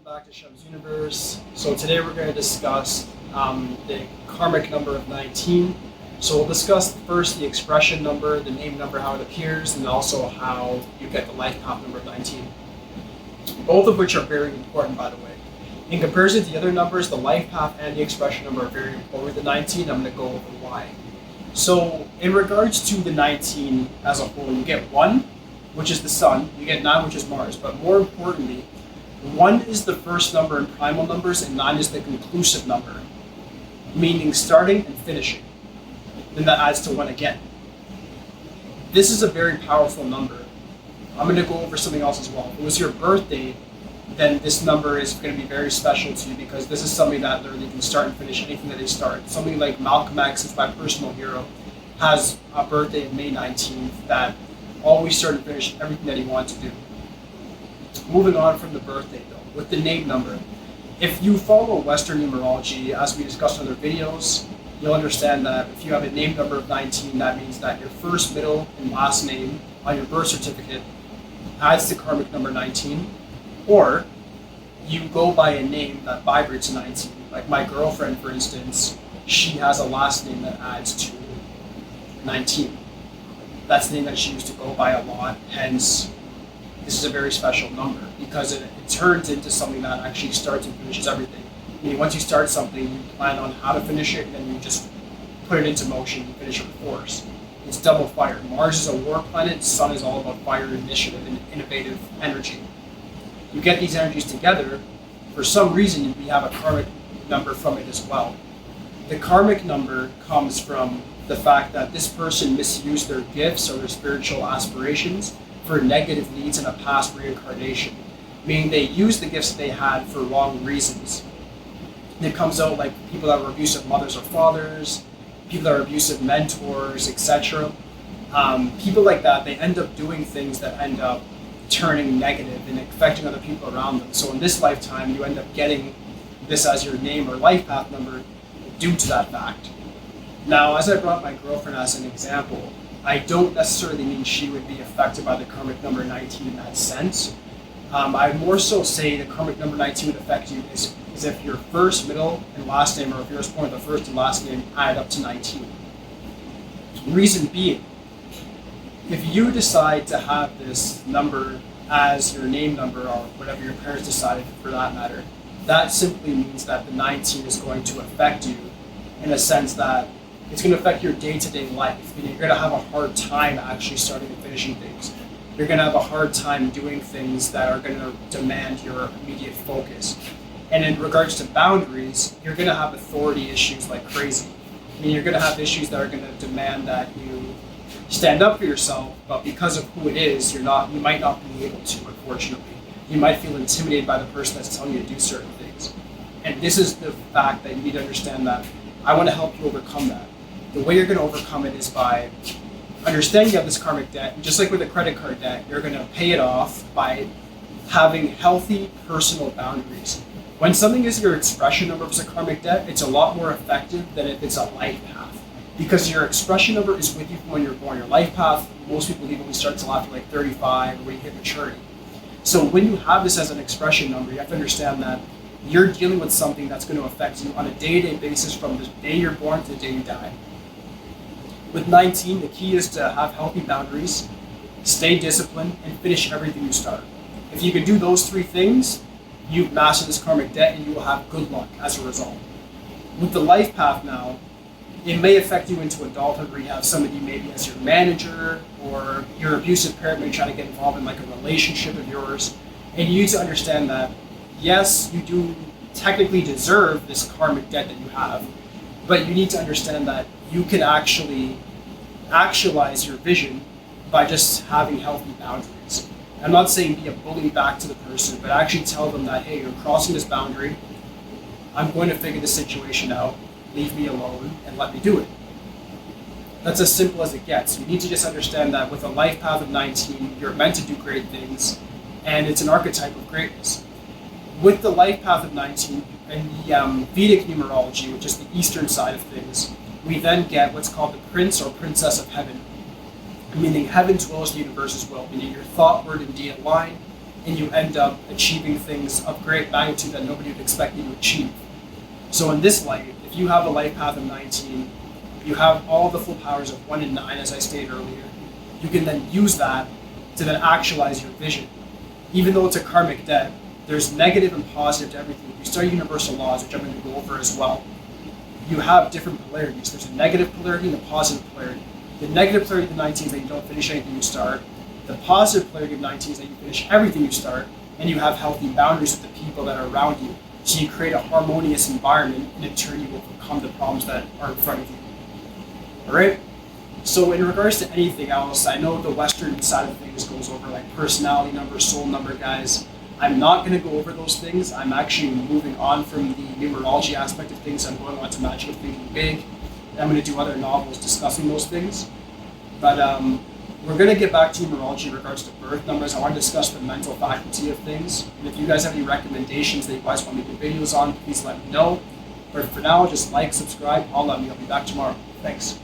back to Shem's Universe. So today we're going to discuss the karmic number of 19. So we'll discuss first the expression number, the name number, how it appears, and also how you get the life path number of 19. Both of which are very important, by the way. In comparison to the other numbers, the life path and the expression number are very important. With the 19, I'm going to go over why. So in regards to the 19 as a whole, you get 1, which is the sun, you get 9, which is Mars, but more importantly, 1 is the first number in primal numbers and 9 is the conclusive number, meaning starting and finishing. Then that adds to 1 again. This is a very powerful number. I'm going to go over something else as well. If it was your birthday, then this number is going to be very special to you because this is something that literally can start and finish anything that they start. Something like Malcolm X, who's my personal hero, has a birthday of May 19th that always started and finished everything that he wanted to do. Moving on from the birthday though, with the name number. If you follow Western numerology, as we discussed in other videos, you'll understand that if you have a name number of 19, that means that your first, middle, and last name on your birth certificate adds to karmic number 19, or you go by a name that vibrates 19. Like my girlfriend, for instance, she has a last name that adds to 19. That's the name that she used to go by a lot, hence this is a very special number because it turns into something that actually starts and finishes everything. I mean, once you start something, you plan on how to finish it, and then you just put it into motion and finish it with force. It's double fire. Mars is a war planet, Sun is all about fire, initiative, and innovative energy. You get these energies together, for some reason we have a karmic number from it as well. The karmic number comes from the fact that this person misused their gifts or their spiritual aspirations for negative needs in a past reincarnation, meaning they used the gifts they had for wrong reasons. And it comes out like people that were abusive mothers or fathers, people that are abusive mentors, etc. People like that, they end up doing things that end up turning negative and affecting other people around them. So in this lifetime, you end up getting this as your name or life path number due to that fact. Now, as I brought my girlfriend as an example, I don't necessarily mean she would be affected by the karmic number 19 in that sense. I more so say the karmic number 19 would affect you is if your first, middle, and last name, or if yours point the first and last name add up to 19. Reason being, if you decide to have this number as your name number or whatever your parents decided for that matter, that simply means that the 19 is going to affect you in a sense that it's going to affect your day-to-day life. You're going to have a hard time actually starting and finishing things. You're going to have a hard time doing things that are going to demand your immediate focus. And in regards to boundaries, you're going to have authority issues like crazy. I mean, you're going to have issues that are going to demand that you stand up for yourself, but because of who it is, you might not be able to, unfortunately. You might feel intimidated by the person that's telling you to do certain things. And this is the fact that you need to understand that I want to help you overcome that. The way you're going to overcome it is by understanding you have this karmic debt. And just like with a credit card debt, you're going to pay it off by having healthy personal boundaries. When something is your expression number of a karmic debt, it's a lot more effective than if it's a life path. Because your expression number is with you from when you're born. Your life path, most people leave when we start until after like 35 or when you hit maturity. So when you have this as an expression number, you have to understand that you're dealing with something that's going to affect you on a day-to-day basis from the day you're born to the day you die. With 19, the key is to have healthy boundaries, stay disciplined, and finish everything you start. If you can do those 3 things, you've mastered this karmic debt and you will have good luck as a result. With the life path now, it may affect you into adulthood where you have somebody maybe as your manager or your abusive parent may try to get involved in like a relationship of yours. And you need to understand that, yes, you do technically deserve this karmic debt that you have, but you need to understand that you can actually actualize your vision by just having healthy boundaries. I'm not saying be a bully back to the person, but actually tell them that, hey, you're crossing this boundary. I'm going to figure this situation out. Leave me alone and let me do it. That's as simple as it gets. You need to just understand that with a life path of 19, you're meant to do great things, and it's an archetype of greatness. With the life path of 19 and the Vedic numerology, which is the eastern side of things, we then get what's called the Prince or Princess of Heaven, meaning heaven dwells the universe's will, meaning your thought, word, and deed align, and you end up achieving things of great magnitude that nobody would expect you to achieve. So in this life, if you have a life path of 19, you have all the full powers of 1 and 9, as I stated earlier, you can then use that to then actualize your vision. Even though it's a karmic debt, there's negative and positive to everything. You start universal laws, which I'm going to go over as well. You have different polarities. There's a negative polarity and a positive polarity. The negative polarity of the 19 is that you don't finish anything you start. The positive polarity of 19 is that you finish everything you start, and you have healthy boundaries with the people that are around you. So you create a harmonious environment, and in turn you will overcome the problems that are in front of you. All right? So in regards to anything else, I know the Western side of things goes over like personality number, soul number, guys. I'm not going to go over those things. I'm actually moving on from the numerology aspect of things. I'm going on to Magical Thinking Big. And I'm going to do other novels discussing those things. But we're going to get back to numerology in regards to birth numbers. I want to discuss the mental faculty of things. And if you guys have any recommendations that you guys want me to do videos on, please let me know. But for now, just like, subscribe, holla at me. I'll be back tomorrow. Thanks.